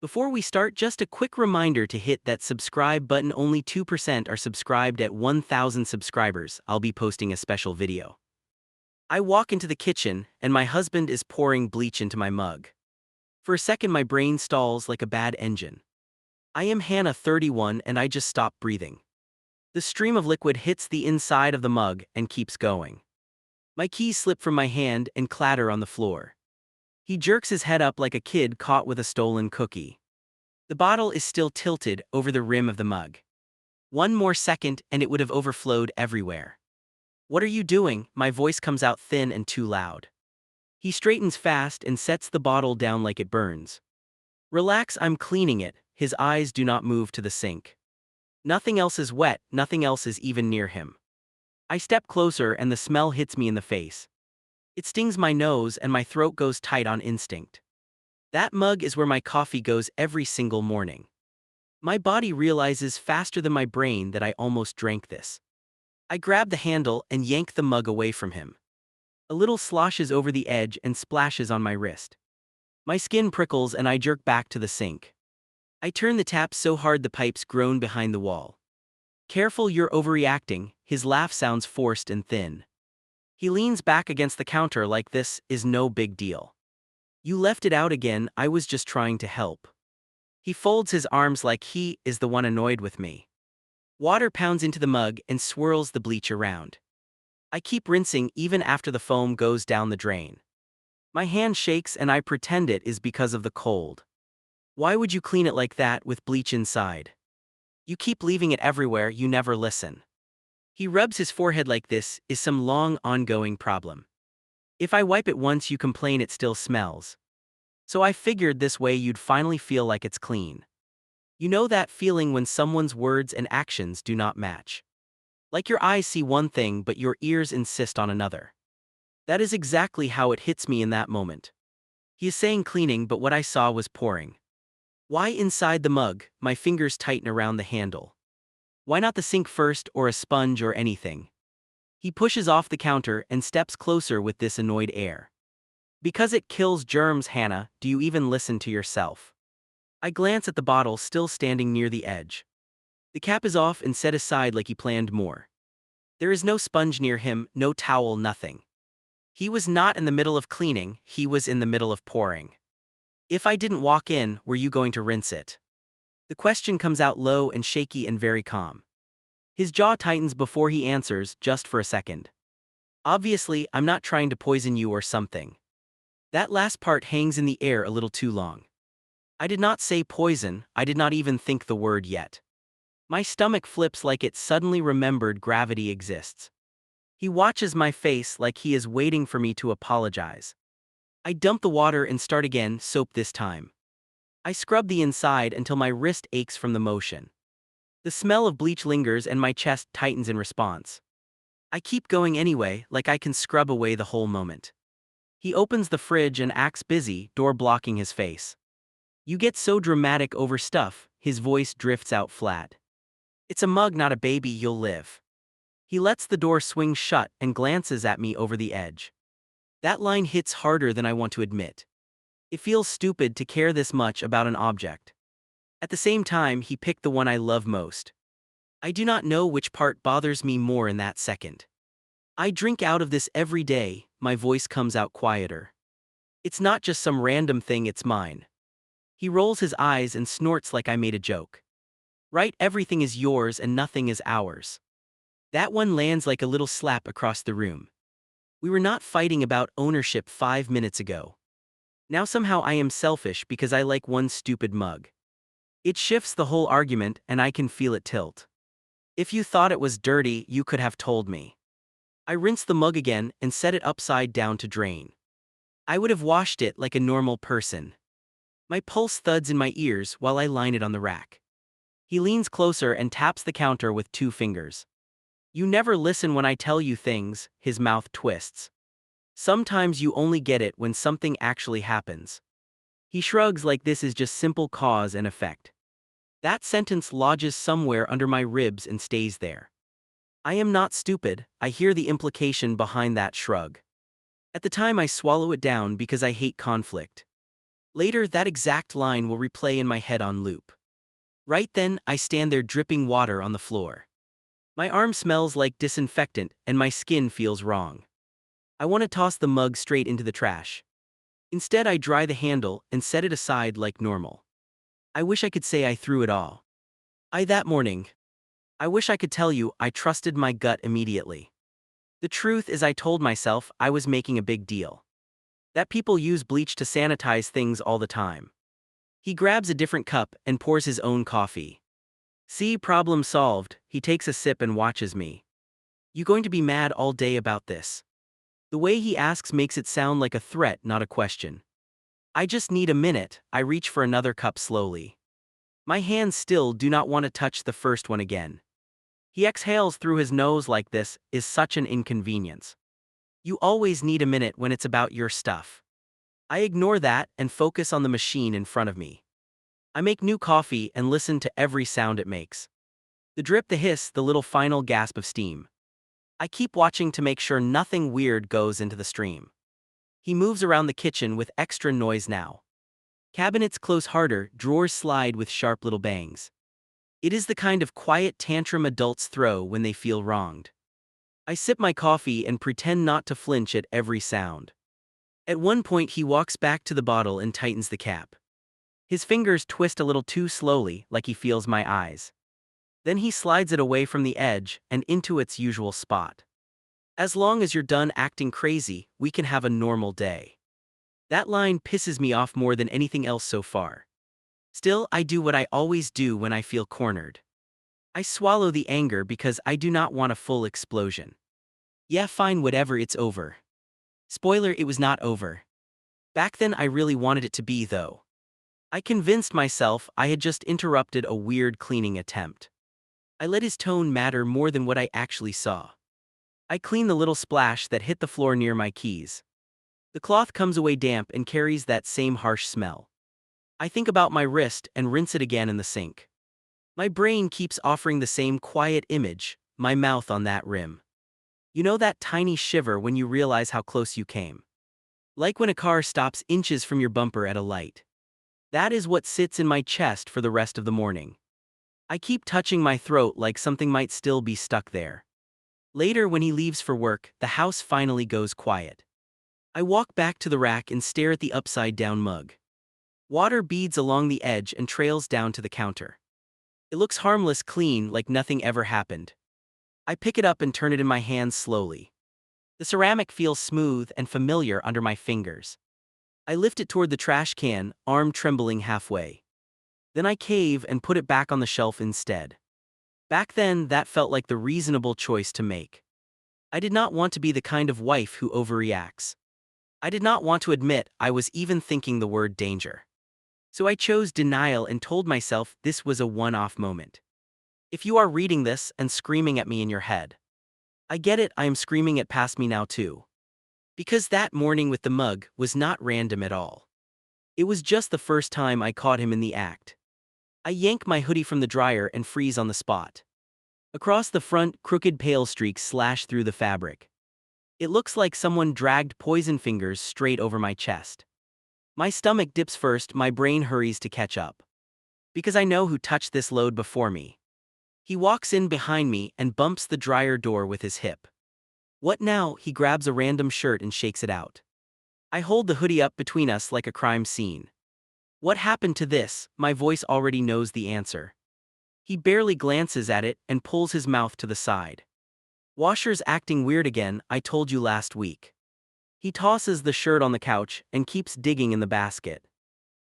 Before we start, just a quick reminder to hit that subscribe button. Only 2% are subscribed. At 1,000 subscribers, I'll be posting a special video. I walk into the kitchen, and my husband is pouring bleach into my mug. For a second, my brain stalls like a bad engine. I am Hannah, 31, and I just stop breathing. The stream of liquid hits the inside of the mug and keeps going. My keys slip from my hand and clatter on the floor. He jerks his head up like a kid caught with a stolen cookie. The bottle is still tilted over the rim of the mug. One more second and it would have overflowed everywhere. "What are you doing?" My voice comes out thin and too loud. He straightens fast and sets the bottle down like it burns. "Relax, I'm cleaning it." His eyes do not move to the sink. Nothing else is wet, nothing else is even near him. I step closer and the smell hits me in the face. It stings my nose and my throat goes tight on instinct. That mug is where my coffee goes every single morning. My body realizes faster than my brain that I almost drank this. I grab the handle and yank the mug away from him. A little sloshes over the edge and splashes on my wrist. My skin prickles and I jerk back to the sink. I turn the tap so hard the pipes groan behind the wall. "Careful, you're overreacting." His laugh sounds forced and thin. He leans back against the counter like this is no big deal. "You left it out again. I was just trying to help." He folds his arms like he is the one annoyed with me. Water pounds into the mug and swirls the bleach around. I keep rinsing even after the foam goes down the drain. My hand shakes and I pretend it is because of the cold. "Why would you clean it like that with bleach inside? You keep leaving it everywhere, you never listen." He rubs his forehead like this is some long ongoing problem. "If I wipe it once you complain it still smells. So I figured this way you'd finally feel like it's clean." You know that feeling when someone's words and actions do not match? Like your eyes see one thing but your ears insist on another. That is exactly how it hits me in that moment. He is saying cleaning but what I saw was pouring. Why inside the mug? My fingers tighten around the handle. Why not the sink first or a sponge or anything? He pushes off the counter and steps closer with this annoyed air. "Because it kills germs, Hannah. Do you even listen to yourself?" I glance at the bottle still standing near the edge. The cap is off and set aside like he planned more. There is no sponge near him, no towel, nothing. He was not in the middle of cleaning, he was in the middle of pouring. "If I didn't walk in, were you going to rinse it?" The question comes out low and shaky and very calm. His jaw tightens before he answers, just for a second. "Obviously, I'm not trying to poison you or something." That last part hangs in the air a little too long. I did not say poison, I did not even think the word yet. My stomach flips like it suddenly remembered gravity exists. He watches my face like he is waiting for me to apologize. I dump the water and start again, soap this time. I scrub the inside until my wrist aches from the motion. The smell of bleach lingers and my chest tightens in response. I keep going anyway, like I can scrub away the whole moment. He opens the fridge and acts busy, door blocking his face. "You get so dramatic over stuff." His voice drifts out flat. "It's a mug, not a baby, you'll live." He lets the door swing shut and glances at me over the edge. That line hits harder than I want to admit. It feels stupid to care this much about an object. At the same time, he picked the one I love most. I do not know which part bothers me more in that second. "I drink out of this every day." My voice comes out quieter. "It's not just some random thing, it's mine." He rolls his eyes and snorts like I made a joke. "Right, everything is yours and nothing is ours." That one lands like a little slap across the room. We were not fighting about ownership 5 minutes ago. Now somehow I am selfish because I like one stupid mug. It shifts the whole argument and I can feel it tilt. "If you thought it was dirty, you could have told me." I rinse the mug again and set it upside down to drain. I would have washed it like a normal person. My pulse thuds in my ears while I line it on the rack. He leans closer and taps the counter with 2 fingers. "You never listen when I tell you things." His mouth twists. "Sometimes you only get it when something actually happens." He shrugs like this is just simple cause and effect. That sentence lodges somewhere under my ribs and stays there. I am not stupid, I hear the implication behind that shrug. At the time I swallow it down because I hate conflict. Later, that exact line will replay in my head on loop. Right then, I stand there dripping water on the floor. My arm smells like disinfectant, and my skin feels wrong. I want to toss the mug straight into the trash. Instead, I dry the handle and set it aside like normal. I wish I could say I threw it all. That morning, I wish I could tell you I trusted my gut immediately. The truth is, I told myself I was making a big deal. That people use bleach to sanitize things all the time. He grabs a different cup and pours his own coffee. See, problem solved. He takes a sip and watches me. You going to be mad all day about this? The way he asks makes it sound like a threat, not a question. I just need a minute. I reach for another cup slowly. My hands still do not want to touch the first one again. He exhales through his nose like this is such an inconvenience. You always need a minute when it's about your stuff. I ignore that and focus on the machine in front of me. I make new coffee and listen to every sound it makes. The drip, the hiss, the little final gasp of steam. I keep watching to make sure nothing weird goes into the stream. He moves around the kitchen with extra noise now. Cabinets close harder, drawers slide with sharp little bangs. It is the kind of quiet tantrum adults throw when they feel wronged. I sip my coffee and pretend not to flinch at every sound. At one point, he walks back to the bottle and tightens the cap. His fingers twist a little too slowly, like he feels my eyes. Then he slides it away from the edge and into its usual spot. As long as you're done acting crazy, we can have a normal day. That line pisses me off more than anything else so far. Still, I do what I always do when I feel cornered. I swallow the anger because I do not want a full explosion. Yeah, fine, whatever, it's over. Spoiler, it was not over. Back then I really wanted it to be, though. I convinced myself I had just interrupted a weird cleaning attempt. I let his tone matter more than what I actually saw. I clean the little splash that hit the floor near my keys. The cloth comes away damp and carries that same harsh smell. I think about my wrist and rinse it again in the sink. My brain keeps offering the same quiet image, my mouth on that rim. You know that tiny shiver when you realize how close you came? Like when a car stops inches from your bumper at a light. That is what sits in my chest for the rest of the morning. I keep touching my throat like something might still be stuck there. Later, when he leaves for work, the house finally goes quiet. I walk back to the rack and stare at the upside-down mug. Water beads along the edge and trails down to the counter. It looks harmless, clean, like nothing ever happened. I pick it up and turn it in my hands slowly. The ceramic feels smooth and familiar under my fingers. I lift it toward the trash can, arm trembling halfway. Then I cave and put it back on the shelf instead. Back then, that felt like the reasonable choice to make. I did not want to be the kind of wife who overreacts. I did not want to admit I was even thinking the word danger. So I chose denial and told myself this was a one-off moment. If you are reading this and screaming at me in your head, I get it, I am screaming it past me now too. Because that morning with the mug was not random at all. It was just the first time I caught him in the act. I yank my hoodie from the dryer and freeze on the spot. Across the front, crooked pale streaks slash through the fabric. It looks like someone dragged poison fingers straight over my chest. My stomach dips first, my brain hurries to catch up. Because I know who touched this load before me. He walks in behind me and bumps the dryer door with his hip. What now? He grabs a random shirt and shakes it out. I hold the hoodie up between us like a crime scene. What happened to this? My voice already knows the answer. He barely glances at it and pulls his mouth to the side. Washer's acting weird again, I told you last week. He tosses the shirt on the couch and keeps digging in the basket.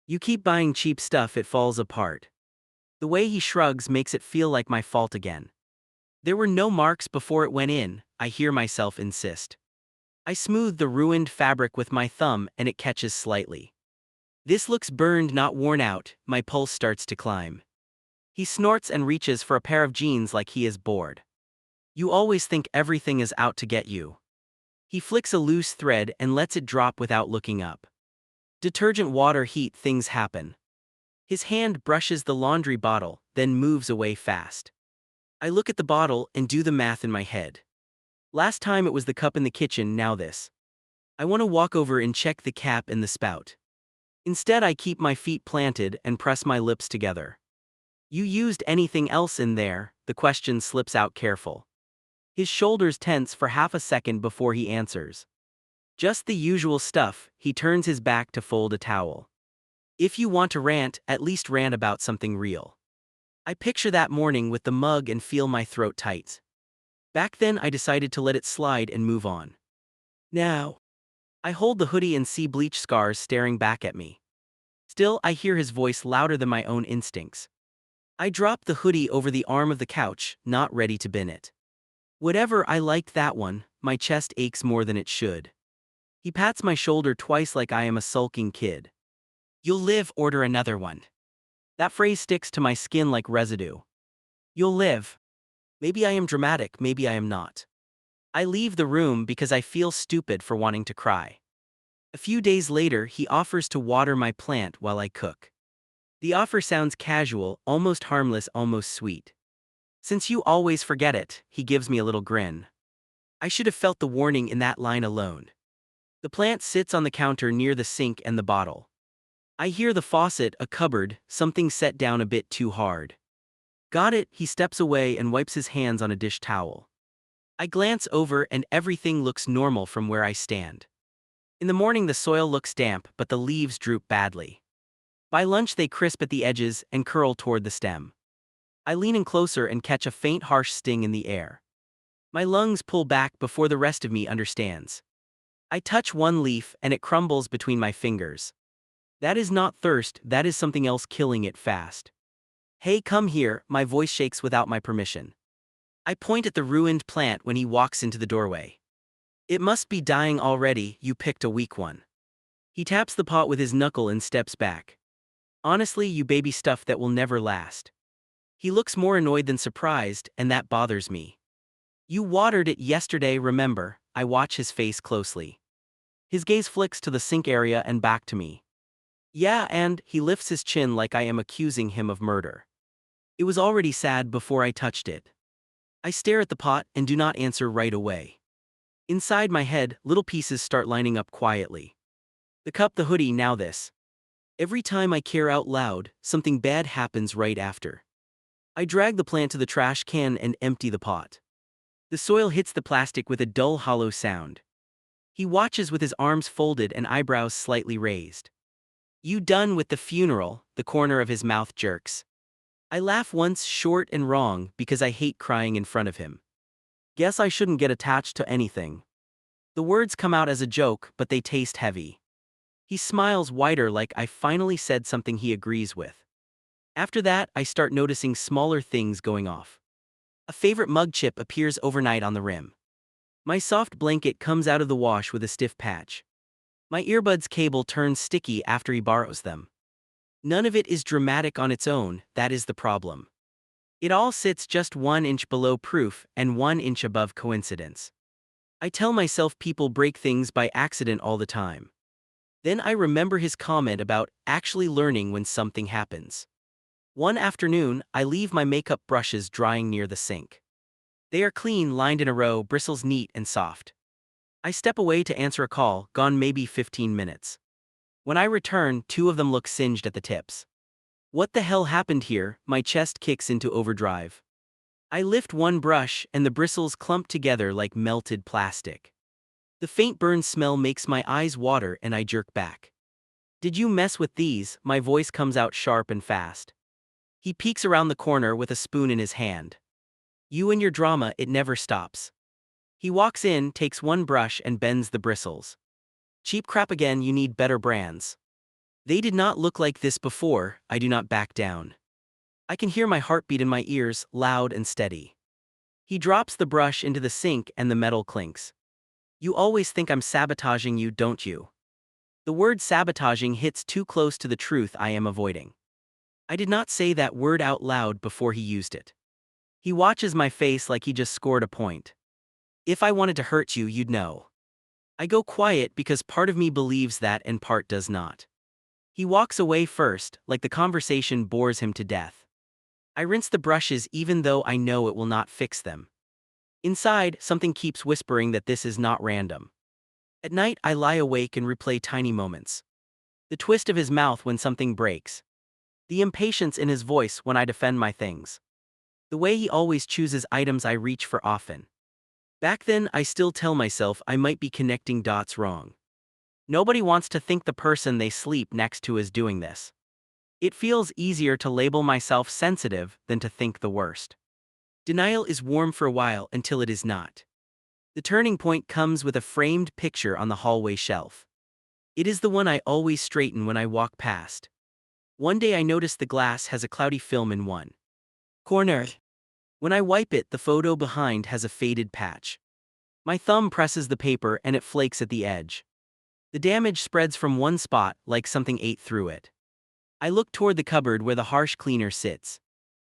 You keep buying cheap stuff, it falls apart. The way he shrugs makes it feel like my fault again. There were no marks before it went in, I hear myself insist. I smooth the ruined fabric with my thumb and it catches slightly. This looks burned, not worn out, my pulse starts to climb. He snorts and reaches for a pair of jeans like he is bored. You always think everything is out to get you. He flicks a loose thread and lets it drop without looking up. Detergent, water, heat, things happen. His hand brushes the laundry bottle, then moves away fast. I look at the bottle and do the math in my head. Last time it was the cup in the kitchen, now this. I want to walk over and check the cap and the spout. Instead, I keep my feet planted and press my lips together. You used anything else in there? The question slips out careful. His shoulders tense for half a second before he answers. Just the usual stuff. He turns his back to fold a towel. If you want to rant, at least rant about something real. I picture that morning with the mug and feel my throat tight. Back then I decided to let it slide and move on. Now, I hold the hoodie and see Bleach scars staring back at me. Still, I hear his voice louder than my own instincts. I drop the hoodie over the arm of the couch, not ready to bin it. Whatever, I liked that one. My chest aches more than it should. He pats my shoulder twice like I am a sulking kid. You'll live, order another one. That phrase sticks to my skin like residue. You'll live. Maybe I am dramatic, maybe I am not. I leave the room because I feel stupid for wanting to cry. A few days later, he offers to water my plant while I cook. The offer sounds casual, almost harmless, almost sweet. Since you always forget it, he gives me a little grin. I should have felt the warning in that line alone. The plant sits on the counter near the sink and the bottle. I hear the faucet, a cupboard, something set down a bit too hard. Got it, he steps away and wipes his hands on a dish towel. I glance over and everything looks normal from where I stand. In the morning the soil looks damp but the leaves droop badly. By lunch they crisp at the edges and curl toward the stem. I lean in closer and catch a faint harsh sting in the air. My lungs pull back before the rest of me understands. I touch one leaf and it crumbles between my fingers. That is not thirst, that is something else killing it fast. Hey, come here, my voice shakes without my permission. I point at the ruined plant when he walks into the doorway. It must be dying already, you picked a weak one. He taps the pot with his knuckle and steps back. Honestly, you baby stuff that will never last. He looks more annoyed than surprised, and that bothers me. You watered it yesterday, remember? I watch his face closely. His gaze flicks to the sink area and back to me. Yeah, and he lifts his chin like I am accusing him of murder. It was already sad before I touched it. I stare at the pot and do not answer right away. Inside my head, little pieces start lining up quietly. The cup, the hoodie, now this. Every time I care out loud, something bad happens right after. I drag the plant to the trash can and empty the pot. The soil hits the plastic with a dull, hollow sound. He watches with his arms folded and eyebrows slightly raised. You done with the funeral? The corner of his mouth jerks. I laugh once, short and wrong, because I hate crying in front of him. Guess I shouldn't get attached to anything. The words come out as a joke, but they taste heavy. He smiles wider like I finally said something he agrees with. After that, I start noticing smaller things going off. A favorite mug chip appears overnight on the rim. My soft blanket comes out of the wash with a stiff patch. My earbuds cable turns sticky after he borrows them. None of it is dramatic on its own, that is the problem. It all sits just 1 inch below proof and 1 inch above coincidence. I tell myself people break things by accident all the time. Then I remember his comment about actually learning when something happens. One afternoon, I leave my makeup brushes drying near the sink. They are clean, lined in a row, bristles neat and soft. I step away to answer a call, gone maybe 15 minutes. When I return, 2 of them look singed at the tips. What the hell happened here? My chest kicks into overdrive. I lift one brush and the bristles clump together like melted plastic. The faint burn smell makes my eyes water and I jerk back. Did you mess with these? My voice comes out sharp and fast. He peeks around the corner with a spoon in his hand. You and your drama, it never stops. He walks in, takes one brush and bends the bristles. Cheap crap again, you need better brands. They did not look like this before. I do not back down. I can hear my heartbeat in my ears, loud and steady. He drops the brush into the sink and the metal clinks. You always think I'm sabotaging you, don't you? The word sabotaging hits too close to the truth I am avoiding. I did not say that word out loud before he used it. He watches my face like he just scored a point. If I wanted to hurt you, you'd know. I go quiet because part of me believes that and part does not. He walks away first, like the conversation bores him to death. I rinse the brushes even though I know it will not fix them. Inside, something keeps whispering that this is not random. At night, I lie awake and replay tiny moments. The twist of his mouth when something breaks. The impatience in his voice when I defend my things. The way he always chooses items I reach for often. Back then, I still tell myself I might be connecting dots wrong. Nobody wants to think the person they sleep next to is doing this. It feels easier to label myself sensitive than to think the worst. Denial is warm for a while until it is not. The turning point comes with a framed picture on the hallway shelf. It is the one I always straighten when I walk past. One day I notice the glass has a cloudy film in one corner. When I wipe it, the photo behind has a faded patch. My thumb presses the paper and it flakes at the edge. The damage spreads from one spot like something ate through it. I look toward the cupboard where the harsh cleaner sits.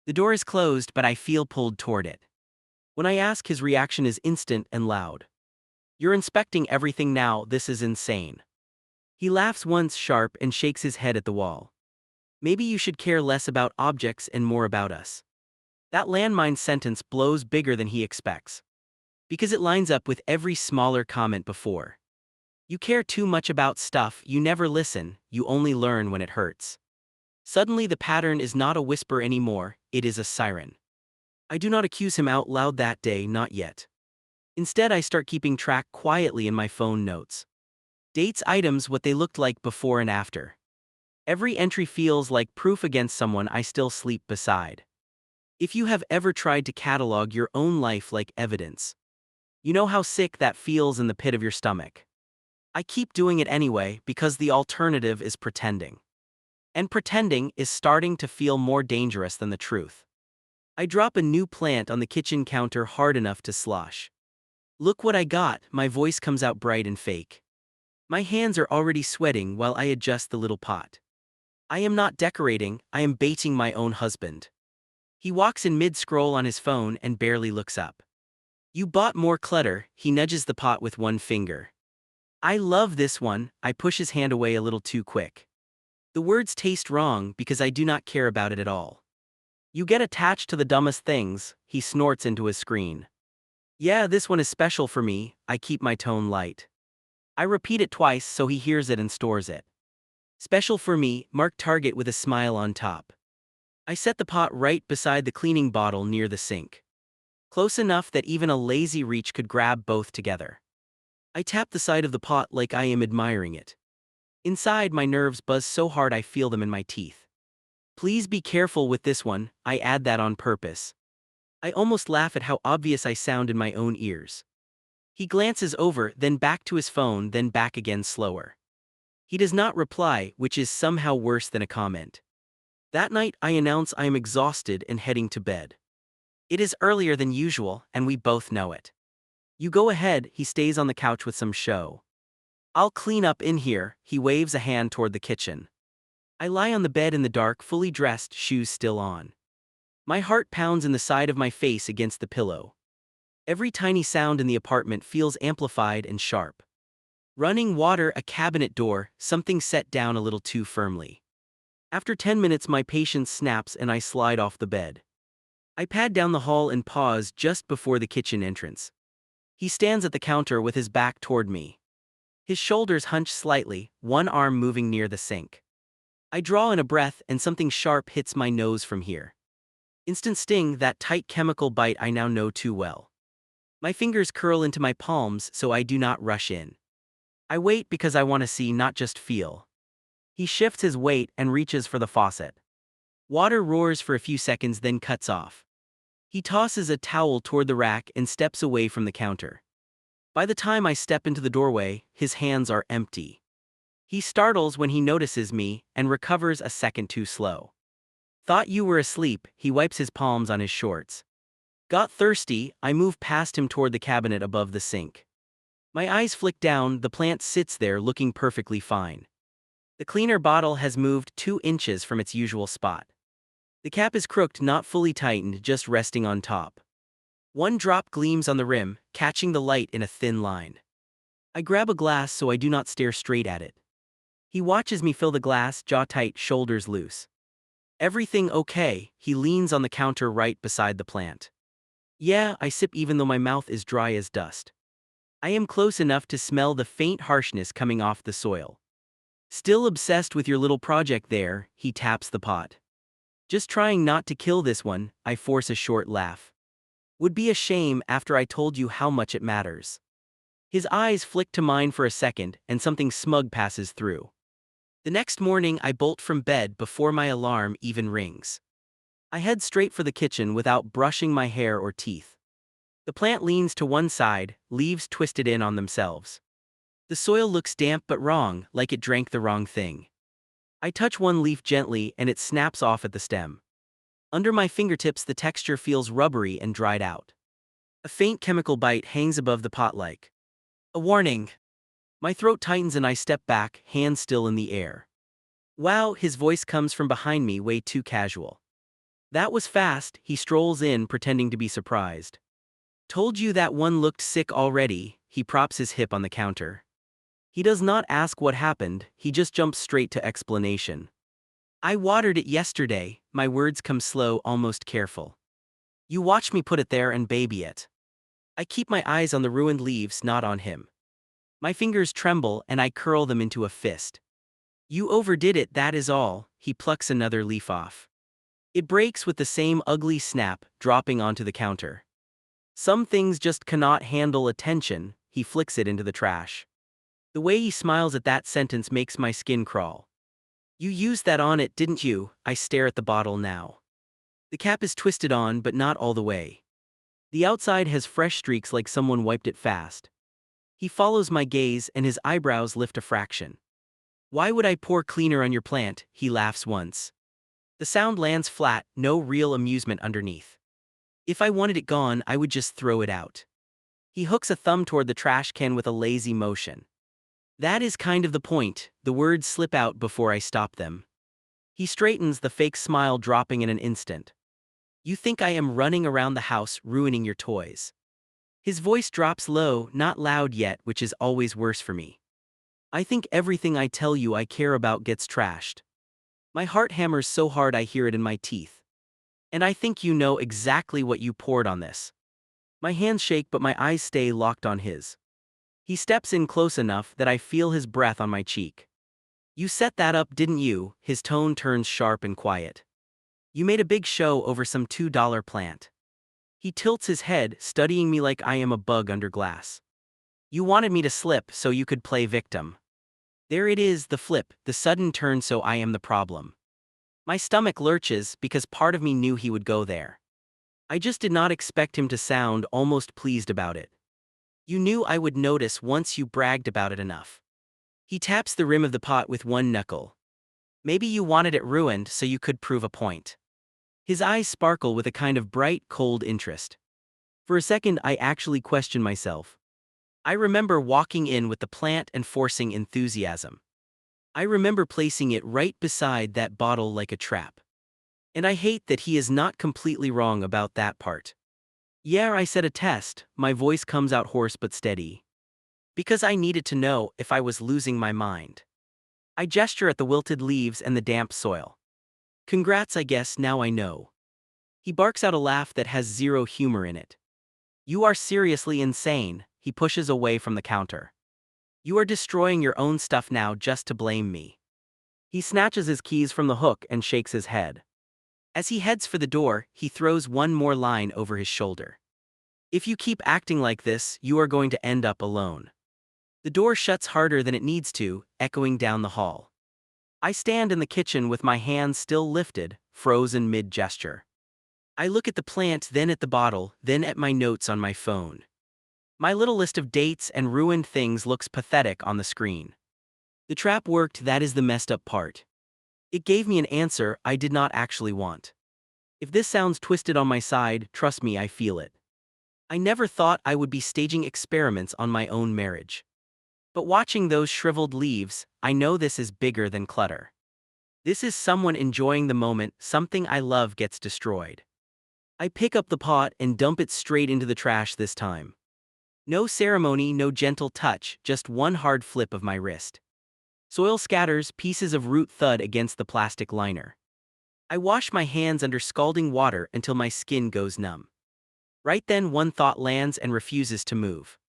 The door is closed, but I feel pulled toward it. When I ask, his reaction is instant and loud. "You're inspecting everything now, this is insane." He laughs once sharp and shakes his head at the wall. "Maybe you should care less about objects and more about us." That landmine sentence blows bigger than he expects. Because it lines up with every smaller comment before. You care too much about stuff, you never listen, you only learn when it hurts. Suddenly the pattern is not a whisper anymore, it is a siren. I do not accuse him out loud that day, not yet. Instead, I start keeping track quietly in my phone notes. Dates, items, what they looked like before and after. Every entry feels like proof against someone I still sleep beside. If you have ever tried to catalog your own life like evidence, you know how sick that feels in the pit of your stomach. I keep doing it anyway because the alternative is pretending. And pretending is starting to feel more dangerous than the truth. I drop a new plant on the kitchen counter hard enough to slosh. "Look what I got," my voice comes out bright and fake. My hands are already sweating while I adjust the little pot. I am not decorating, I am baiting my own husband. He walks in mid-scroll on his phone and barely looks up. "You bought more clutter," he nudges the pot with one finger. "I love this one," I push his hand away a little too quick. The words taste wrong because I do not care about it at all. "You get attached to the dumbest things," he snorts into his screen. "Yeah, this one is special for me," I keep my tone light. I repeat it twice so he hears it and stores it. "Special for me," marked target with a smile on top. I set the pot right beside the cleaning bottle near the sink. Close enough that even a lazy reach could grab both together. I tap the side of the pot like I am admiring it. Inside, my nerves buzz so hard I feel them in my teeth. "Please be careful with this one," I add that on purpose. I almost laugh at how obvious I sound in my own ears. He glances over, then back to his phone, then back again slower. He does not reply, which is somehow worse than a comment. That night, I announce I am exhausted and heading to bed. It is earlier than usual, and we both know it. "You go ahead," he stays on the couch with some show. "I'll clean up in here," he waves a hand toward the kitchen. I lie on the bed in the dark, fully dressed, shoes still on. My heart pounds in the side of my face against the pillow. Every tiny sound in the apartment feels amplified and sharp. Running water, a cabinet door, something set down a little too firmly. After 10 minutes, my patience snaps and I slide off the bed. I pad down the hall and pause just before the kitchen entrance. He stands at the counter with his back toward me. His shoulders hunch slightly, one arm moving near the sink. I draw in a breath and something sharp hits my nose from here. Instant sting, that tight chemical bite I now know too well. My fingers curl into my palms so I do not rush in. I wait because I want to see, not just feel. He shifts his weight and reaches for the faucet. Water roars for a few seconds, then cuts off. He tosses a towel toward the rack and steps away from the counter. By the time I step into the doorway, his hands are empty. He startles when he notices me and recovers a second too slow. "Thought you were asleep," he wipes his palms on his shorts. Got thirsty, I move past him toward the cabinet above the sink. My eyes flick down, the plant sits there looking perfectly fine. The cleaner bottle has moved 2 inches from its usual spot. The cap is crooked, not fully tightened, just resting on top. One drop gleams on the rim, catching the light in a thin line. I grab a glass so I do not stare straight at it. He watches me fill the glass, jaw tight, shoulders loose. "Everything okay?" He leans on the counter right beside the plant. "Yeah," I sip even though my mouth is dry as dust. I am close enough to smell the faint harshness coming off the soil. Still obsessed with your little project there, he taps the pot. Just trying not to kill this one, I force a short laugh. Would be a shame after I told you how much it matters. His eyes flick to mine for a second, and something smug passes through. The next morning, I bolt from bed before my alarm even rings. I head straight for the kitchen without brushing my hair or teeth. The plant leans to one side, leaves twisted in on themselves. The soil looks damp but wrong, like it drank the wrong thing. I touch one leaf gently and it snaps off at the stem. Under my fingertips, the texture feels rubbery and dried out. A faint chemical bite hangs above the pot like a warning. My throat tightens and I step back, hands still in the air. Wow, his voice comes from behind me, way too casual. That was fast. He strolls in, pretending to be surprised. Told you that one looked sick already. He props his hip on the counter. He does not ask what happened, he just jumps straight to explanation. I watered it yesterday. My words come slow, almost careful. You watch me put it there and baby it. I keep my eyes on the ruined leaves, not on him. My fingers tremble and I curl them into a fist. You overdid it, that is all. He plucks another leaf off. It breaks with the same ugly snap, dropping onto the counter. Some things just cannot handle attention. He flicks it into the trash. The way he smiles at that sentence makes my skin crawl. You used that on it, didn't you? I stare at the bottle now. The cap is twisted on, but not all the way. The outside has fresh streaks like someone wiped it fast. He follows my gaze and his eyebrows lift a fraction. Why would I pour cleaner on your plant? He laughs once. The sound lands flat, no real amusement underneath. If I wanted it gone, I would just throw it out. He hooks a thumb toward the trash can with a lazy motion. That is kind of the point. The words slip out before I stop them. He straightens, the fake smile dropping in an instant. You think I am running around the house ruining your toys? His voice drops low, not loud yet, which is always worse for me. I think everything I tell you I care about gets trashed. My heart hammers so hard I hear it in my teeth. And I think you know exactly what you poured on this. My hands shake but my eyes stay locked on his. He steps in close enough that I feel his breath on my cheek. You set that up, didn't you? His tone turns sharp and quiet. You made a big show over some $2 plant. He tilts his head, studying me like I am a bug under glass. You wanted me to slip so you could play victim. There it is, the flip, the sudden turn, so I am the problem. My stomach lurches because part of me knew he would go there. I just did not expect him to sound almost pleased about it. You knew I would notice once you bragged about it enough. He taps the rim of the pot with one knuckle. Maybe you wanted it ruined so you could prove a point. His eyes sparkle with a kind of bright, cold interest. For a second, I actually question myself. I remember walking in with the plant and forcing enthusiasm. I remember placing it right beside that bottle like a trap. And I hate that he is not completely wrong about that part. Yeah, I said a test. My voice comes out hoarse but steady. Because I needed to know if I was losing my mind. I gesture at the wilted leaves and the damp soil. Congrats, I guess now I know. He barks out a laugh that has zero humor in it. You are seriously insane. He pushes away from the counter. You are destroying your own stuff now just to blame me. He snatches his keys from the hook and shakes his head. As he heads for the door, he throws one more line over his shoulder. If you keep acting like this, you are going to end up alone. The door shuts harder than it needs to, echoing down the hall. I stand in the kitchen with my hands still lifted, frozen mid-gesture. I look at the plant, then at the bottle, then at my notes on my phone. My little list of dates and ruined things looks pathetic on the screen. The trap worked, that is the messed up part. It gave me an answer I did not actually want. If this sounds twisted on my side, trust me, I feel it. I never thought I would be staging experiments on my own marriage. But watching those shriveled leaves, I know this is bigger than clutter. This is someone enjoying the moment. Something I love gets destroyed. I pick up the pot and dump it straight into the trash this time. No ceremony, no gentle touch, just one hard flip of my wrist. Soil scatters, pieces of root thud against the plastic liner. I wash my hands under scalding water until my skin goes numb. Right then, one thought lands and refuses to move.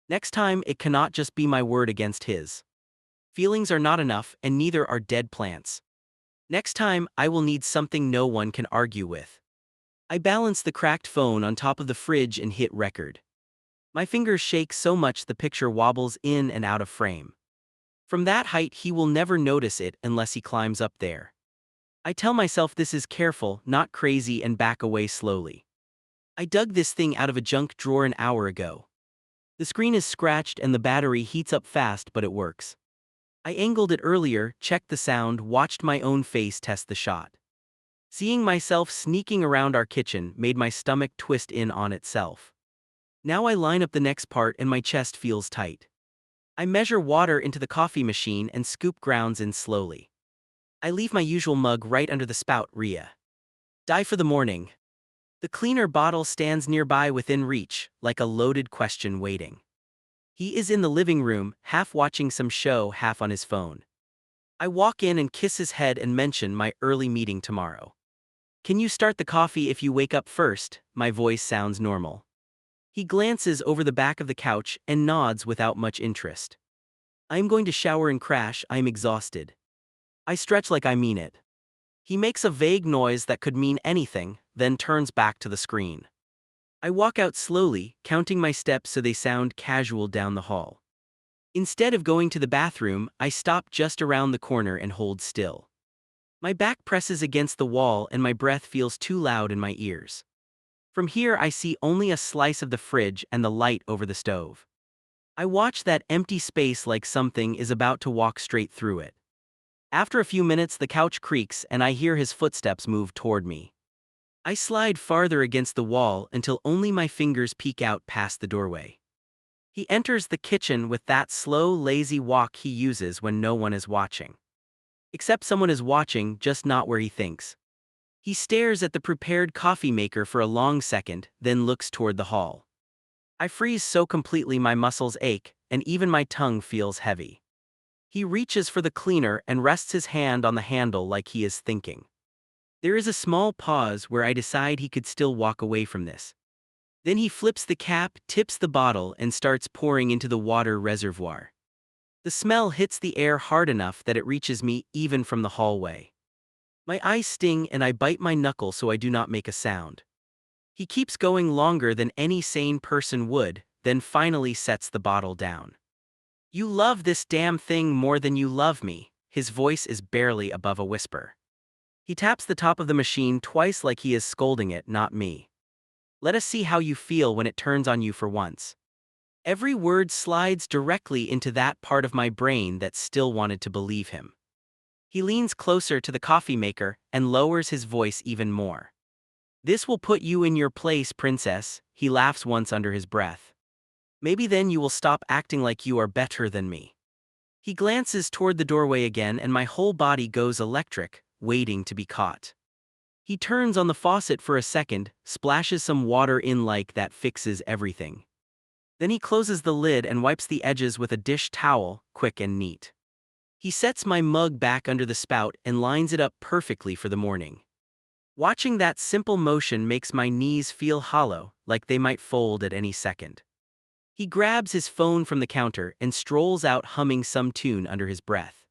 Next time, it cannot just be my word against his. Feelings are not enough, and neither are dead plants. Next time, I will need something no one can argue with. I balance the cracked phone on top of the fridge and hit record. My fingers shake so much the picture wobbles in and out of frame. From that height, he will never notice it unless he climbs up there. I tell myself this is careful, not crazy, and back away slowly. I dug this thing out of a junk drawer an hour ago. The screen is scratched and the battery heats up fast, but it works. I angled it earlier, checked the sound, watched my own face test the shot. Seeing myself sneaking around our kitchen made my stomach twist in on itself. Now I line up the next part and my chest feels tight. I measure water into the coffee machine and scoop grounds in slowly. I leave my usual mug right under the spout. Die for the morning. The cleaner bottle stands nearby within reach, like a loaded question waiting. He is in the living room, half watching some show, half on his phone. I walk in and kiss his head and mention my early meeting tomorrow. Can you start the coffee if you wake up first? My voice sounds normal. He glances over the back of the couch and nods without much interest. I am going to shower and crash. I am exhausted. I stretch like I mean it. He makes a vague noise that could mean anything, then turns back to the screen. I walk out slowly, counting my steps so they sound casual down the hall. Instead of going to the bathroom, I stop just around the corner and hold still. My back presses against the wall and my breath feels too loud in my ears. From here I see only a slice of the fridge and the light over the stove. I watch that empty space like something is about to walk straight through it. After a few minutes the couch creaks and I hear his footsteps move toward me. I slide farther against the wall until only my fingers peek out past the doorway. He enters the kitchen with that slow, lazy walk he uses when no one is watching. Except someone is watching, just not where he thinks. He stares at the prepared coffee maker for a long second, then looks toward the hall. I freeze so completely my muscles ache, and even my tongue feels heavy. He reaches for the cleaner and rests his hand on the handle like he is thinking. There is a small pause where I decide he could still walk away from this. Then he flips the cap, tips the bottle, and starts pouring into the water reservoir. The smell hits the air hard enough that it reaches me even from the hallway. My eyes sting and I bite my knuckle so I do not make a sound. He keeps going longer than any sane person would, then finally sets the bottle down. You love this damn thing more than you love me. His voice is barely above a whisper. He taps the top of the machine twice like he is scolding it, not me. Let us see how you feel when it turns on you for once. Every word slides directly into that part of my brain that still wanted to believe him. He leans closer to the coffee maker and lowers his voice even more. This will put you in your place, princess, he laughs once under his breath. Maybe then you will stop acting like you are better than me. He glances toward the doorway again and my whole body goes electric, waiting to be caught. He turns on the faucet for a second, splashes some water in like that fixes everything. Then he closes the lid and wipes the edges with a dish towel, quick and neat. He sets my mug back under the spout and lines it up perfectly for the morning. Watching that simple motion makes my knees feel hollow, like they might fold at any second. He grabs his phone from the counter and strolls out humming some tune under his breath.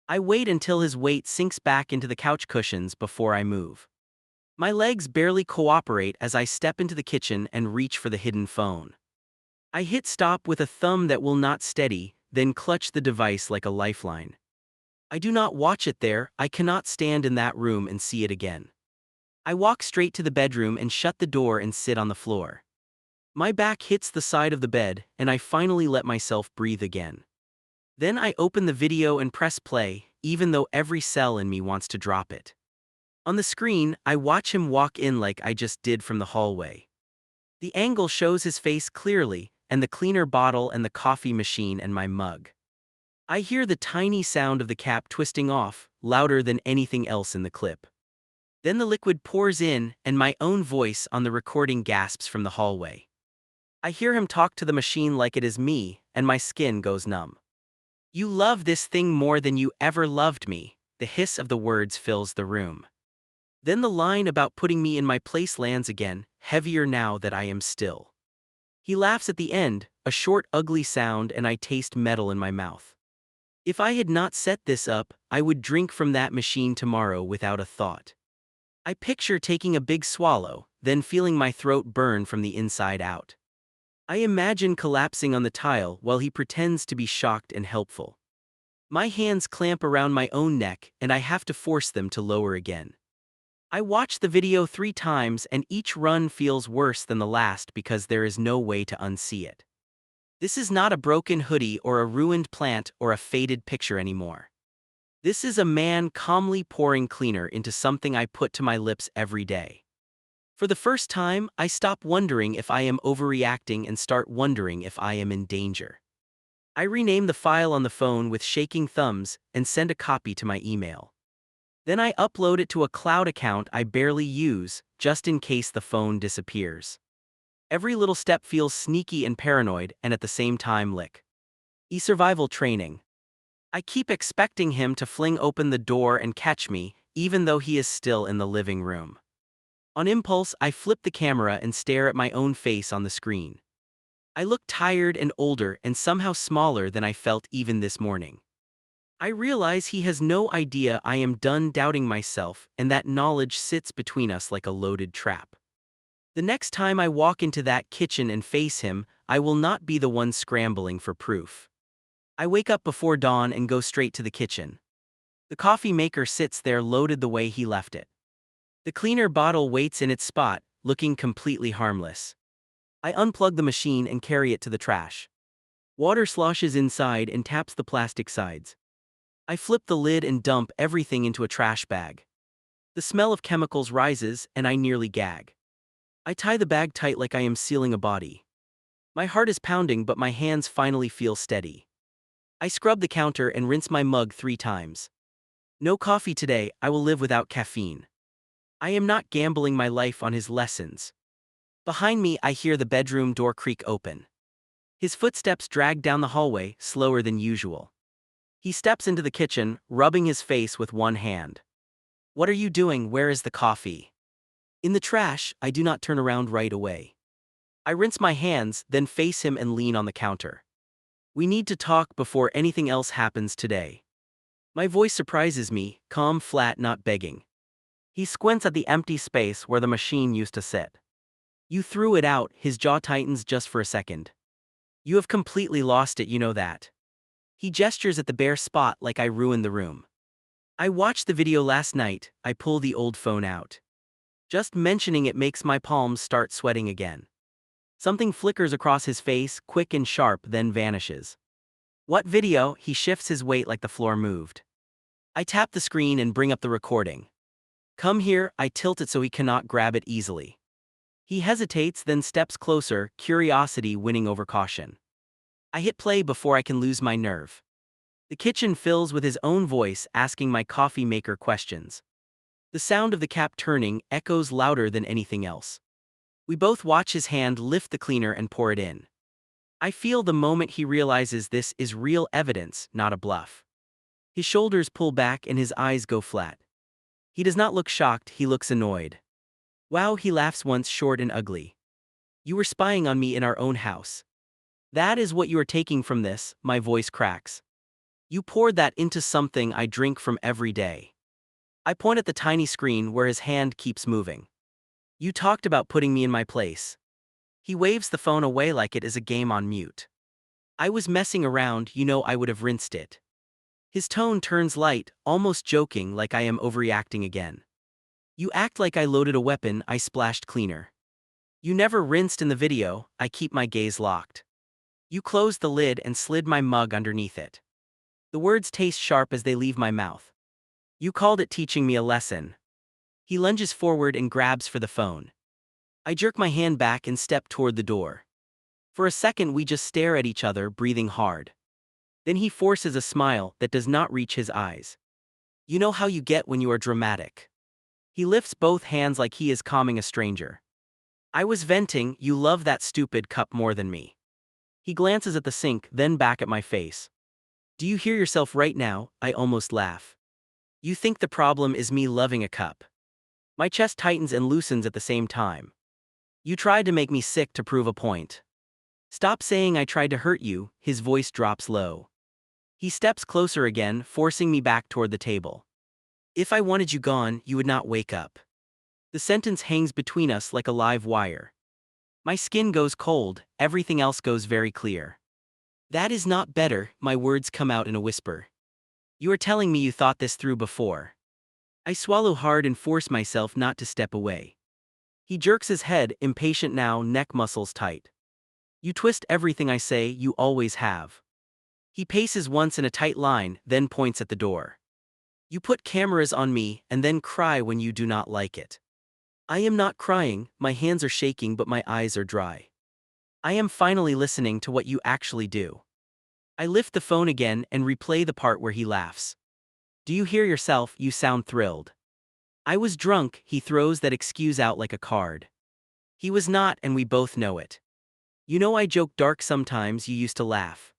I wait until his weight sinks back into the couch cushions before I move. My legs barely cooperate as I step into the kitchen and reach for the hidden phone. I hit stop with a thumb that will not steady, then clutch the device like a lifeline. I do not watch it there. I cannot stand in that room and see it again. I walk straight to the bedroom and shut the door and sit on the floor. My back hits the side of the bed, and I finally let myself breathe again. Then I open the video and press play, even though every cell in me wants to drop it. On the screen, I watch him walk in like I just did from the hallway. The angle shows his face clearly, and the cleaner bottle and the coffee machine and my mug. I hear the tiny sound of the cap twisting off, louder than anything else in the clip. Then the liquid pours in, and my own voice on the recording gasps from the hallway. I hear him talk to the machine like it is me, and my skin goes numb. You love this thing more than you ever loved me. The hiss of the words fills the room. Then the line about putting me in my place lands again, heavier now that I am still. He laughs at the end, a short ugly sound, and I taste metal in my mouth. If I had not set this up, I would drink from that machine tomorrow without a thought. I picture taking a big swallow, then feeling my throat burn from the inside out. I imagine collapsing on the tile while he pretends to be shocked and helpful. My hands clamp around my own neck and I have to force them to lower again. I watch the video 3 times and each run feels worse than the last because there is no way to unsee it. This is not a broken hoodie or a ruined plant or a faded picture anymore. This is a man calmly pouring cleaner into something I put to my lips every day. For the first time, I stop wondering if I am overreacting and start wondering if I am in danger. I rename the file on the phone with shaking thumbs and send a copy to my email. Then I upload it to a cloud account I barely use, just in case the phone disappears. Every little step feels sneaky and paranoid and at the same time survival training. I keep expecting him to fling open the door and catch me, even though he is still in the living room. On impulse, I flip the camera and stare at my own face on the screen. I look tired and older and somehow smaller than I felt even this morning. I realize he has no idea I am done doubting myself and that knowledge sits between us like a loaded trap. The next time I walk into that kitchen and face him, I will not be the one scrambling for proof. I wake up before dawn and go straight to the kitchen. The coffee maker sits there loaded the way he left it. The cleaner bottle waits in its spot, looking completely harmless. I unplug the machine and carry it to the trash. Water sloshes inside and taps the plastic sides. I flip the lid and dump everything into a trash bag. The smell of chemicals rises and I nearly gag. I tie the bag tight like I am sealing a body. My heart is pounding but my hands finally feel steady. I scrub the counter and rinse my mug 3 times. No coffee today, I will live without caffeine. I am not gambling my life on his lessons. Behind me I hear the bedroom door creak open. His footsteps drag down the hallway, slower than usual. He steps into the kitchen, rubbing his face with one hand. "What are you doing? Where is the coffee?" "In the trash." I do not turn around right away. I rinse my hands, then face him and lean on the counter. "We need to talk before anything else happens today." My voice surprises me, calm, flat, not begging. He squints at the empty space where the machine used to sit. "You threw it out." His jaw tightens just for a second. "You have completely lost it, you know that." He gestures at the bare spot like I ruined the room. "I watched the video last night." I pull the old phone out. Just mentioning it makes my palms start sweating again. Something flickers across his face, quick and sharp, then vanishes. "What video?" He shifts his weight like the floor moved. I tap the screen and bring up the recording. "Come here." I tilt it so he cannot grab it easily. He hesitates, then steps closer, curiosity winning over caution. I hit play before I can lose my nerve. The kitchen fills with his own voice asking my coffee maker questions. The sound of the cap turning echoes louder than anything else. We both watch his hand lift the cleaner and pour it in. I feel the moment he realizes this is real evidence, not a bluff. His shoulders pull back and his eyes go flat. He does not look shocked, he looks annoyed. "Wow," he laughs once, short and ugly. "You were spying on me in our own house. That is what you are taking from this." My voice cracks. "You poured that into something I drink from every day." I point at the tiny screen where his hand keeps moving. "You talked about putting me in my place." He waves the phone away like it is a game on mute. "I was messing around, you know, I would have rinsed it." His tone turns light, almost joking, like I am overreacting again. "You act like I loaded a weapon." I splashed cleaner. "You never rinsed in the video." I keep my gaze locked. "You closed the lid and slid my mug underneath it." The words taste sharp as they leave my mouth. "You called it teaching me a lesson." He lunges forward and grabs for the phone. I jerk my hand back and step toward the door. For a second we just stare at each other, breathing hard. Then he forces a smile that does not reach his eyes. "You know how you get when you are dramatic." He lifts both hands like he is calming a stranger. "I was venting. You love that stupid cup more than me." He glances at the sink, then back at my face. "Do you hear yourself right now?" I almost laugh. "You think the problem is me loving a cup." My chest tightens and loosens at the same time. "You tried to make me sick to prove a point." "Stop saying I tried to hurt you." His voice drops low. He steps closer again, forcing me back toward the table. If I wanted you gone, you would not wake up. The sentence hangs between us like a live wire. My skin goes cold, everything else goes very clear. That is not better, my words come out in a whisper. You are telling me you thought this through before. I swallow hard and force myself not to step away. He jerks his head, impatient now, neck muscles tight. You twist everything I say, you always have. He paces once in a tight line, then points at the door. You put cameras on me and then cry when you do not like it. I am not crying, my hands are shaking but my eyes are dry. I am finally listening to what you actually do. I lift the phone again and replay the part where he laughs. Do you hear yourself? You sound thrilled. I was drunk, he throws that excuse out like a card. He was not, and we both know it. You know I joke dark sometimes, you used to laugh.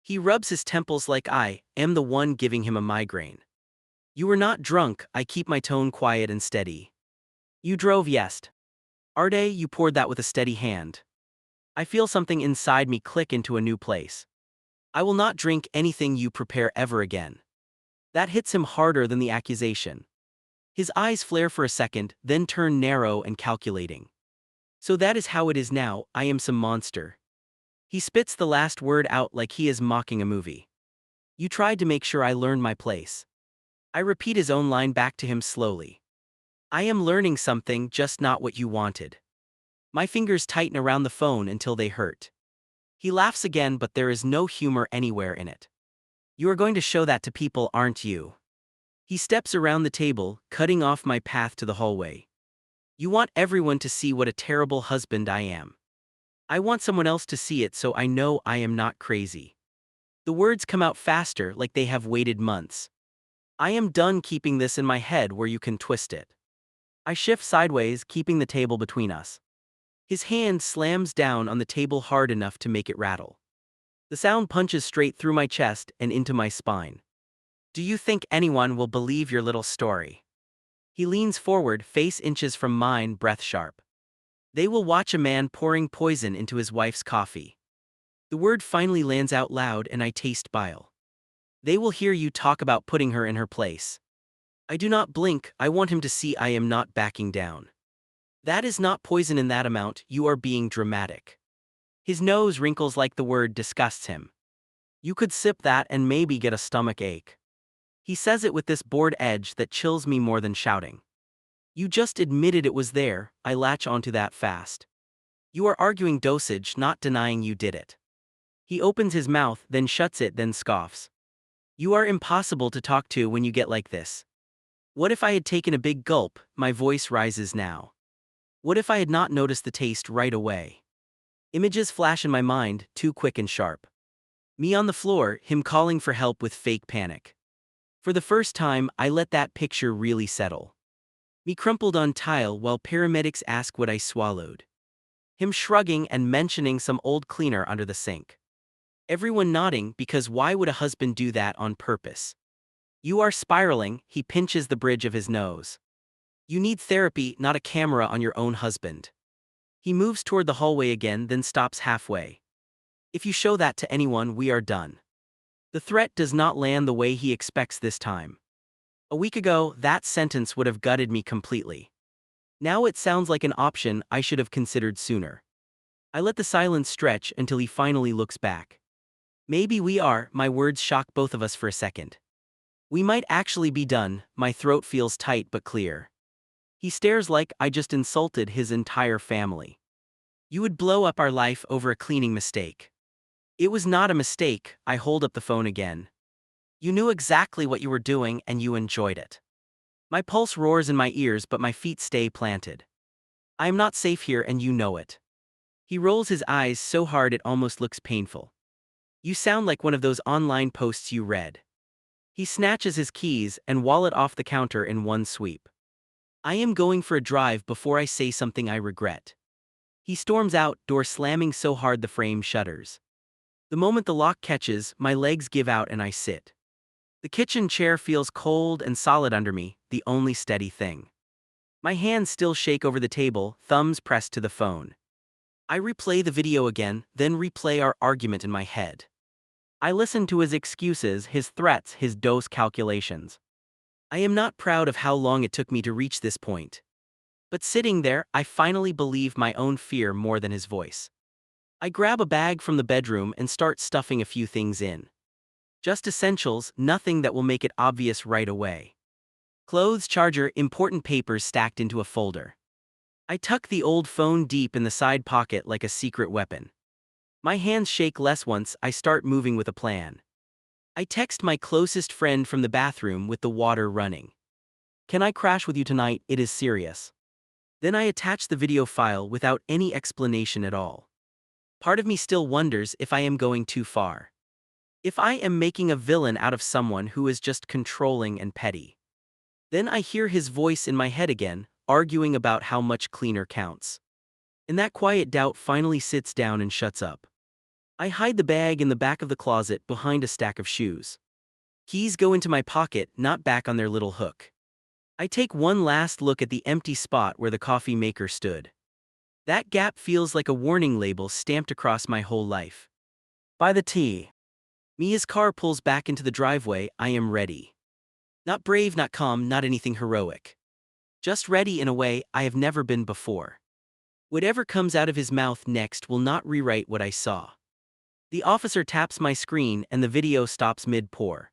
He rubs his temples like I am the one giving him a migraine. You were not drunk, I keep my tone quiet and steady. You drove, yes. Arde, you poured that with a steady hand. I feel something inside me click into a new place. I will not drink anything you prepare ever again. That hits him harder than the accusation. His eyes flare for a second, then turn narrow and calculating. So that is how it is now, I am some monster. He spits the last word out like he is mocking a movie. You tried to make sure I learned my place. I repeat his own line back to him slowly. I am learning something, just not what you wanted. My fingers tighten around the phone until they hurt. He laughs again, but there is no humor anywhere in it. You are going to show that to people, aren't you? He steps around the table, cutting off my path to the hallway. You want everyone to see what a terrible husband I am. I want someone else to see it so I know I am not crazy. The words come out faster, like they have waited months. I am done keeping this in my head where you can twist it. I shift sideways, keeping the table between us. His hand slams down on the table hard enough to make it rattle. The sound punches straight through my chest and into my spine. Do you think anyone will believe your little story? He leans forward, face inches from mine, breath sharp. They will watch a man pouring poison into his wife's coffee. The word finally lands out loud and I taste bile. They will hear you talk about putting her in her place. I do not blink, I want him to see I am not backing down. That is not poison in that amount, you are being dramatic. His nose wrinkles like the word disgusts him. You could sip that and maybe get a stomach ache. He says it with this bored edge that chills me more than shouting. You just admitted it was there, I latch onto that fast. You are arguing dosage, not denying you did it. He opens his mouth, then shuts it, then scoffs. You are impossible to talk to when you get like this. What if I had taken a big gulp? My voice rises now. What if I had not noticed the taste right away? Images flash in my mind, too quick and sharp. Me on the floor, him calling for help with fake panic. For the first time, I let that picture really settle. Me crumpled on tile while paramedics ask what I swallowed. Him shrugging and mentioning some old cleaner under the sink. Everyone nodding because why would a husband do that on purpose? You are spiraling, he pinches the bridge of his nose. You need therapy, not a camera on your own husband. He moves toward the hallway again, then stops halfway. If you show that to anyone, we are done. The threat does not land the way he expects this time. A week ago, that sentence would have gutted me completely. Now it sounds like an option I should have considered sooner. I let the silence stretch until he finally looks back. Maybe we are, my words shock both of us for a second. We might actually be done, my throat feels tight but clear. He stares like I just insulted his entire family. You would blow up our life over a cleaning mistake. It was not a mistake, I hold up the phone again. You knew exactly what you were doing and you enjoyed it. My pulse roars in my ears but my feet stay planted. I am not safe here and you know it. He rolls his eyes so hard it almost looks painful. You sound like one of those online posts you read. He snatches his keys and wallet off the counter in one sweep. I am going for a drive before I say something I regret. He storms out, door slamming so hard the frame shudders. The moment the lock catches, my legs give out and I sit. The kitchen chair feels cold and solid under me, the only steady thing. My hands still shake over the table, thumbs pressed to the phone. I replay the video again, then replay our argument in my head. I listen to his excuses, his threats, his dose calculations. I am not proud of how long it took me to reach this point. But sitting there, I finally believe my own fear more than his voice. I grab a bag from the bedroom and start stuffing a few things in. Just essentials, nothing that will make it obvious right away. Clothes, charger, important papers stacked into a folder. I tuck the old phone deep in the side pocket like a secret weapon. My hands shake less once I start moving with a plan. I text my closest friend from the bathroom with the water running. "Can I crash with you tonight? It is serious." Then I attach the video file without any explanation at all. Part of me still wonders if I am going too far. If I am making a villain out of someone who is just controlling and petty. Then I hear his voice in my head again, arguing about how much cleaner counts. And that quiet doubt finally sits down and shuts up. I hide the bag in the back of the closet behind a stack of shoes. Keys go into my pocket, not back on their little hook. I take one last look at the empty spot where the coffee maker stood. That gap feels like a warning label stamped across my whole life. By the tea. Mia's car pulls back into the driveway. I am ready. Not brave, not calm, not anything heroic. Just ready in a way I have never been before. Whatever comes out of his mouth next will not rewrite what I saw. The officer taps my screen and the video stops mid-pour.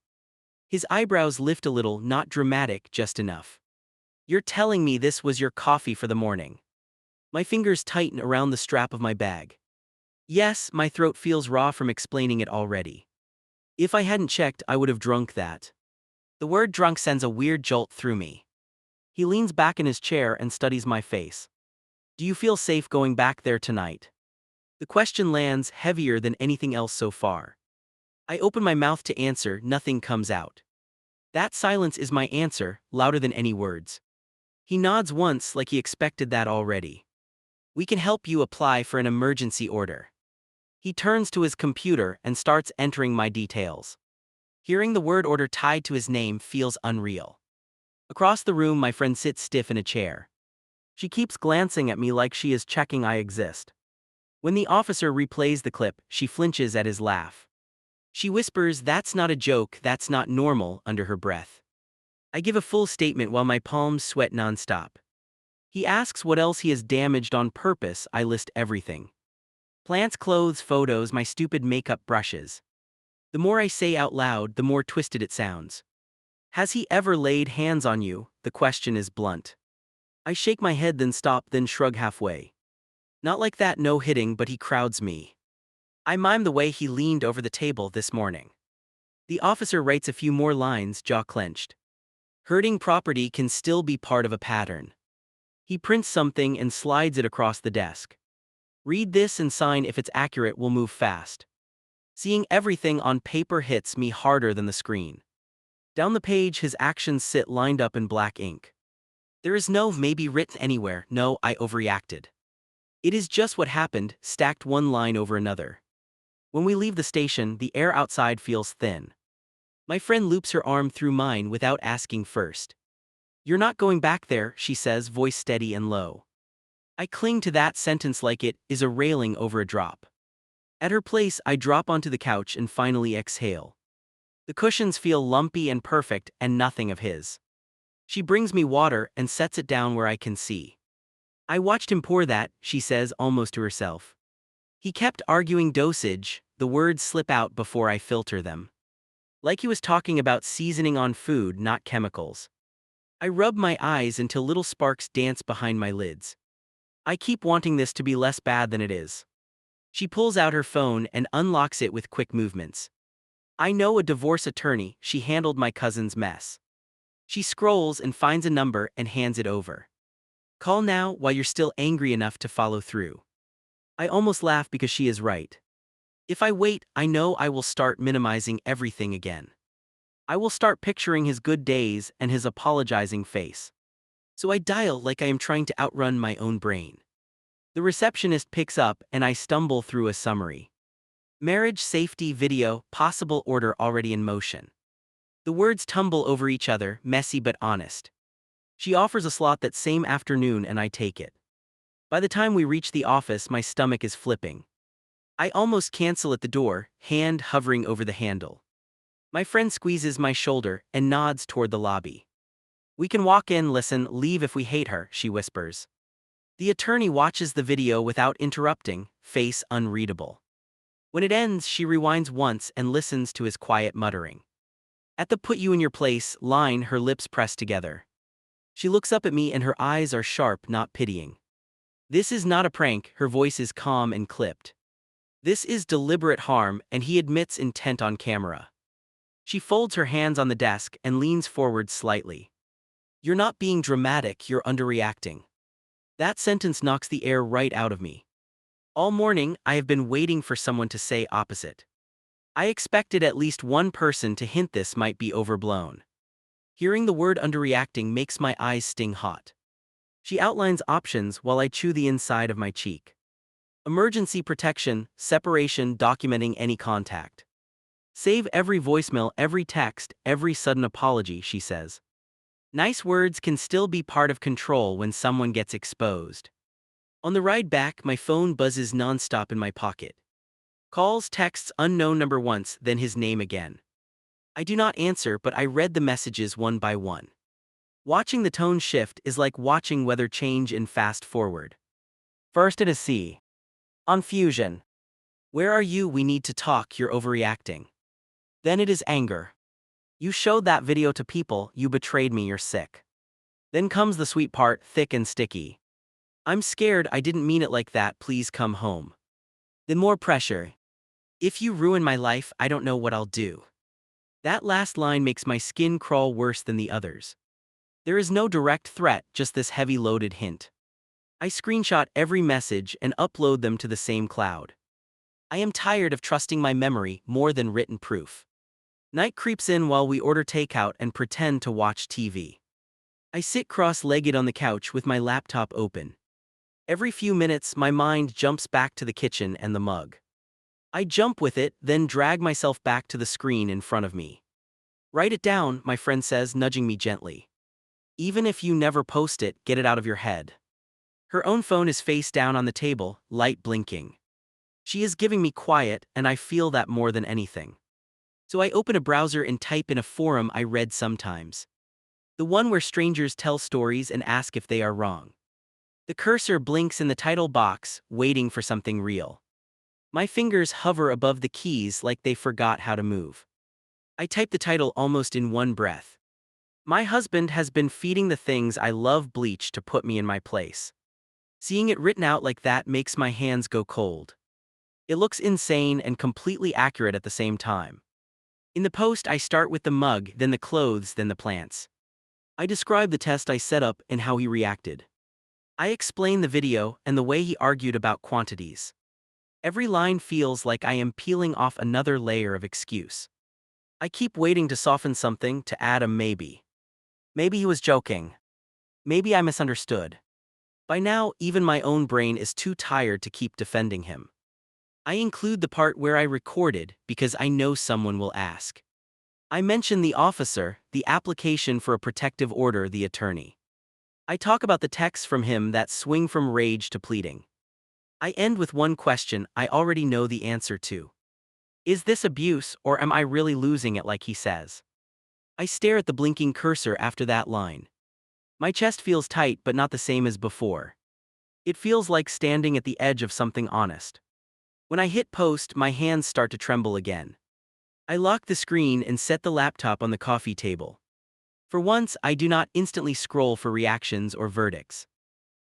His eyebrows lift a little, not dramatic, just enough. "You're telling me this was your coffee for the morning?" My fingers tighten around the strap of my bag. Yes, my throat feels raw from explaining it already. If I hadn't checked, I would have drunk that. The word drunk sends a weird jolt through me. He leans back in his chair and studies my face. "Do you feel safe going back there tonight?" The question lands heavier than anything else so far. I open my mouth to answer, nothing comes out. That silence is my answer, louder than any words. He nods once like he expected that already. "We can help you apply for an emergency order." He turns to his computer and starts entering my details. Hearing the word order tied to his name feels unreal. Across the room, my friend sits stiff in a chair. She keeps glancing at me like she is checking I exist. When the officer replays the clip, she flinches at his laugh. She whispers, "That's not a joke, that's not normal," under her breath. I give a full statement while my palms sweat nonstop. He asks what else he has damaged on purpose. I list everything. Plants, clothes, photos, my stupid makeup brushes. The more I say out loud, the more twisted it sounds. "Has he ever laid hands on you?" The question is blunt. I shake my head, then stop, then shrug halfway. "Not like that, no hitting," but he crowds me. I mime the way he leaned over the table this morning. The officer writes a few more lines, jaw clenched. "Hurting property can still be part of a pattern." He prints something and slides it across the desk. "Read this and sign. If it's accurate, we'll move fast." Seeing everything on paper hits me harder than the screen. Down the page, his actions sit lined up in black ink. There is no maybe written anywhere. No, I overreacted. It is just what happened, stacked one line over another. When we leave the station, the air outside feels thin. My friend loops her arm through mine without asking first. "You're not going back there," she says, voice steady and low. I cling to that sentence like it is a railing over a drop. At her place, I drop onto the couch and finally exhale. The cushions feel lumpy and perfect, and nothing of his. She brings me water and sets it down where I can see. "I watched him pour that," she says almost to herself. "He kept arguing dosage," the words slip out before I filter them. Like he was talking about seasoning on food, not chemicals. I rub my eyes until little sparks dance behind my lids. I keep wanting this to be less bad than it is. She pulls out her phone and unlocks it with quick movements. "I know a divorce attorney, she handled my cousin's mess." She scrolls and finds a number and hands it over. "Call now while you're still angry enough to follow through." I almost laugh because she is right. If I wait, I know I will start minimizing everything again. I will start picturing his good days and his apologizing face. So I dial like I am trying to outrun my own brain. The receptionist picks up and I stumble through a summary. "Marriage safety video, possible order already in motion." The words tumble over each other, messy but honest. She offers a slot that same afternoon and I take it. By the time we reach the office, my stomach is flipping. I almost cancel at the door, hand hovering over the handle. My friend squeezes my shoulder and nods toward the lobby. We can walk in, listen, leave if we hate her, she whispers. The attorney watches the video without interrupting, face unreadable. When it ends, she rewinds once and listens to his quiet muttering. At the "put you in your place" line, her lips press together. She looks up at me and her eyes are sharp, not pitying. This is not a prank, her voice is calm and clipped. This is deliberate harm, and he admits intent on camera. She folds her hands on the desk and leans forward slightly. You're not being dramatic, you're underreacting. That sentence knocks the air right out of me. All morning, I have been waiting for someone to say opposite. I expected at least one person to hint this might be overblown. Hearing the word underreacting makes my eyes sting hot. She outlines options while I chew the inside of my cheek. Emergency protection, separation, documenting any contact. Save every voicemail, every text, every sudden apology, she says. Nice words can still be part of control when someone gets exposed. On the ride back, my phone buzzes nonstop in my pocket. Calls, texts, unknown number once, then his name again. I do not answer, but I read the messages one by one. Watching the tone shift is like watching weather change in fast forward. First it is C. On fusion. Where are you? We need to talk, you're overreacting. Then it is anger. You showed that video to people, you betrayed me, you're sick. Then comes the sweet part, thick and sticky. I'm scared, I didn't mean it like that, please come home. Then more pressure. If you ruin my life, I don't know what I'll do. That last line makes my skin crawl worse than the others. There is no direct threat, just this heavy loaded hint. I screenshot every message and upload them to the same cloud. I am tired of trusting my memory more than written proof. Night creeps in while we order takeout and pretend to watch TV. I sit cross-legged on the couch with my laptop open. Every few minutes, my mind jumps back to the kitchen and the mug. I jump with it, then drag myself back to the screen in front of me. Write it down, my friend says, nudging me gently. Even if you never post it, get it out of your head. Her own phone is face down on the table, light blinking. She is giving me quiet, and I feel that more than anything. So I open a browser and type in a forum I read sometimes. The one where strangers tell stories and ask if they are wrong. The cursor blinks in the title box, waiting for something real. My fingers hover above the keys like they forgot how to move. I type the title almost in one breath. My husband has been feeding the things I love Bleach to put me in my place. Seeing it written out like that makes my hands go cold. It looks insane and completely accurate at the same time. In the post, I start with the mug, then the clothes, then the plants. I describe the test I set up and how he reacted. I explain the video and the way he argued about quantities. Every line feels like I am peeling off another layer of excuse. I keep waiting to soften something, to add a maybe. Maybe he was joking. Maybe I misunderstood. By now, even my own brain is too tired to keep defending him. I include the part where I recorded because I know someone will ask. I mention the officer, the application for a protective order, the attorney. I talk about the texts from him that swing from rage to pleading. I end with one question I already know the answer to. Is this abuse, or am I really losing it like he says? I stare at the blinking cursor after that line. My chest feels tight but not the same as before. It feels like standing at the edge of something honest. When I hit post, my hands start to tremble again. I lock the screen and set the laptop on the coffee table. For once, I do not instantly scroll for reactions or verdicts.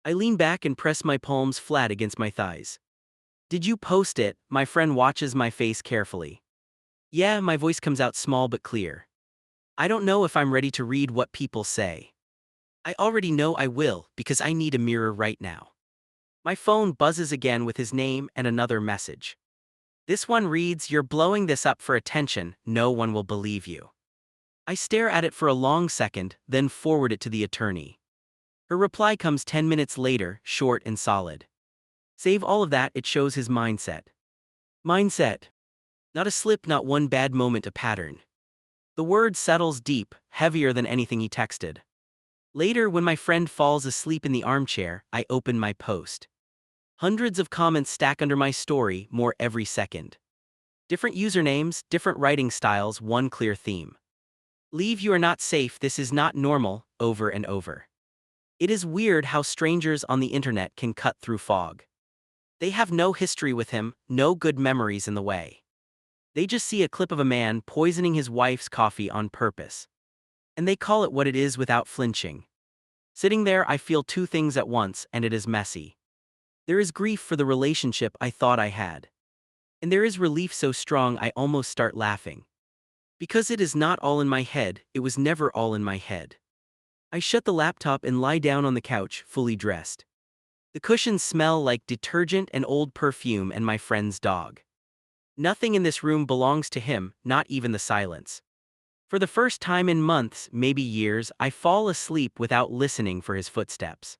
I lean back and press my palms flat against my thighs. Did you post it? My friend watches my face carefully. Yeah, my voice comes out small but clear. I don't know if I'm ready to read what people say. I already know I will, because I need a mirror right now. My phone buzzes again with his name and another message. This one reads, "You're blowing this up for attention, no one will believe you." I stare at it for a long second, then forward it to the attorney. Her reply comes 10 minutes later, short and solid. Save all of that, it shows his mindset. Mindset. Not a slip, not one bad moment, a pattern. The word settles deep, heavier than anything he texted. Later, when my friend falls asleep in the armchair, I open my post. Hundreds of comments stack under my story, more every second. Different usernames, different writing styles, one clear theme. Leave, you are not safe, this is not normal, over and over. It is weird how strangers on the internet can cut through fog. They have no history with him, no good memories in the way. They just see a clip of a man poisoning his wife's coffee on purpose. And they call it what it is without flinching. Sitting there, I feel two things at once, and it is messy. There is grief for the relationship I thought I had. And there is relief so strong I almost start laughing. Because it is not all in my head, it was never all in my head. I shut the laptop and lie down on the couch, fully dressed. The cushions smell like detergent and old perfume and my friend's dog. Nothing in this room belongs to him, not even the silence. For the first time in months, maybe years, I fall asleep without listening for his footsteps.